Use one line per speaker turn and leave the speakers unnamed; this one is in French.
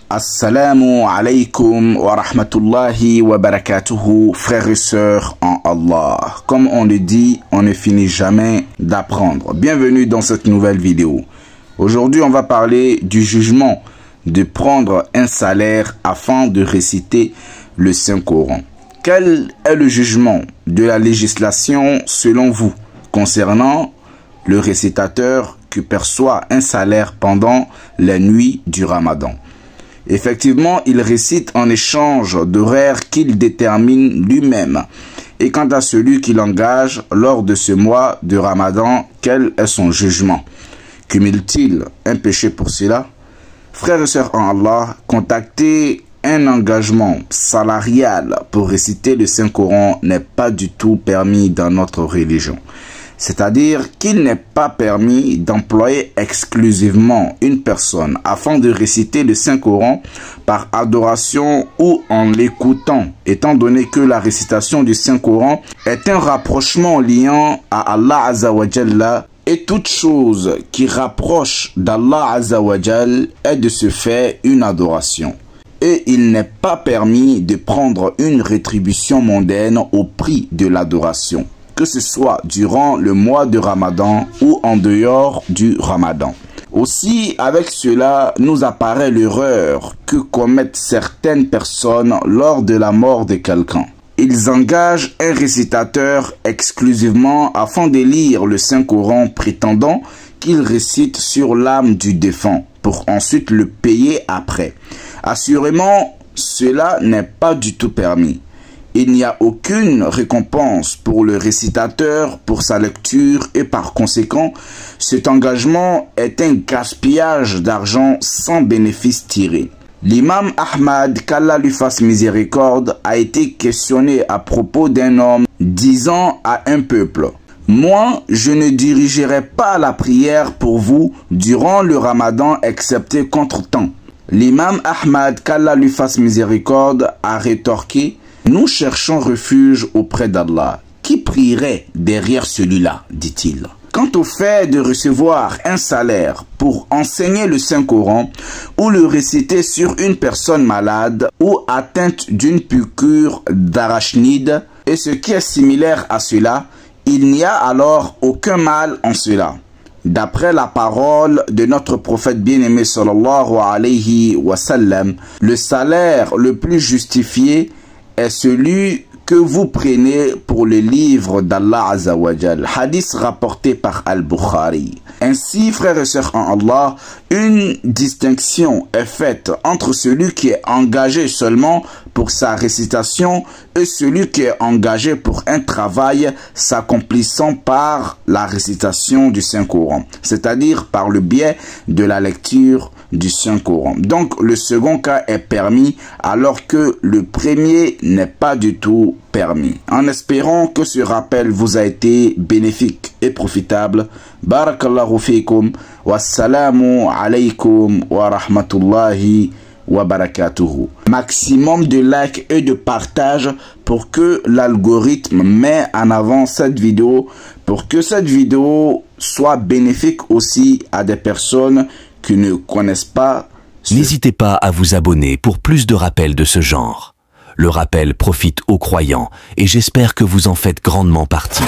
Assalamu alaikum wa rahmatullahi wa barakatuhu, frères et sœurs en Allah. Comme on le dit, on ne finit jamais d'apprendre. Bienvenue dans cette nouvelle vidéo. Aujourd'hui, on va parler du jugement de prendre un salaire afin de réciter le Saint-Coran. Quel est le jugement de la législation selon vous concernant le récitateur qui perçoit un salaire pendant la nuit du Ramadan? Effectivement, il récite en échange d'horaires qu'il détermine lui-même. Et quant à celui qui l'engage lors de ce mois de Ramadan, quel est son jugement? Cumule-t-il un péché pour cela? Frères et sœurs en Allah, contacter un engagement salarial pour réciter le Saint-Coran n'est pas du tout permis dans notre religion. C'est-à-dire qu'il n'est pas permis d'employer exclusivement une personne afin de réciter le Saint-Coran par adoration ou en l'écoutant, étant donné que la récitation du Saint-Coran est un rapprochement liant à Allah Azza wa Jalla, et toute chose qui rapproche d'Allah Azza wa Jalla est de ce fait une adoration. Et il n'est pas permis de prendre une rétribution mondaine au prix de l'adoration, que ce soit durant le mois de Ramadan ou en dehors du Ramadan. Aussi, avec cela, nous apparaît l'erreur que commettent certaines personnes lors de la mort de quelqu'un. Ils engagent un récitateur exclusivement afin de lire le Saint-Coran, prétendant qu'il récite sur l'âme du défunt, pour ensuite le payer après. Assurément, cela n'est pas du tout permis. Il n'y a aucune récompense pour le récitateur pour sa lecture et par conséquent, cet engagement est un gaspillage d'argent sans bénéfice tiré. L'imam Ahmad, qu'Allah lui fasse miséricorde, a été questionné à propos d'un homme disant à un peuple: « Moi, je ne dirigerai pas la prière pour vous durant le Ramadan excepté contre-temps. » L'imam Ahmad, qu'Allah lui fasse miséricorde, a rétorqué: « Nous cherchons refuge auprès d'Allah. Qui prierait derrière celui-là ?» dit-il. Quant au fait de recevoir un salaire pour enseigner le Saint-Coran ou le réciter sur une personne malade ou atteinte d'une piqûre d'arachnide et ce qui est similaire à cela, il n'y a alors aucun mal en cela. D'après la parole de notre prophète bien-aimé sallallahu alayhi wa sallam, le salaire le plus justifié est celui que vous prenez pour le livre d'Allah Azza wa Jal. Hadith rapporté par Al-Bukhari. Ainsi, frères et sœurs en Allah, une distinction est faite entre celui qui est engagé seulement pour sa récitation et celui qui est engagé pour un travail s'accomplissant par la récitation du Saint-Coran, c'est-à-dire par le biais de la lecture du Saint-Coran. Donc, le second cas est permis alors que le premier n'est pas du tout permis. En espérant que ce rappel vous a été bénéfique et profitable, barakallahu fikum, wassalamu alaykum wa rahmatullahi wa barakatuhu. Maximum de likes et de partage pour que l'algorithme met en avant cette vidéo, pour que cette vidéo soit bénéfique aussi à des personnes qui ne connaissent pas.
N'hésitez pas à vous abonner pour plus de rappels de ce genre. Le rappel profite aux croyants et j'espère que vous en faites grandement partie.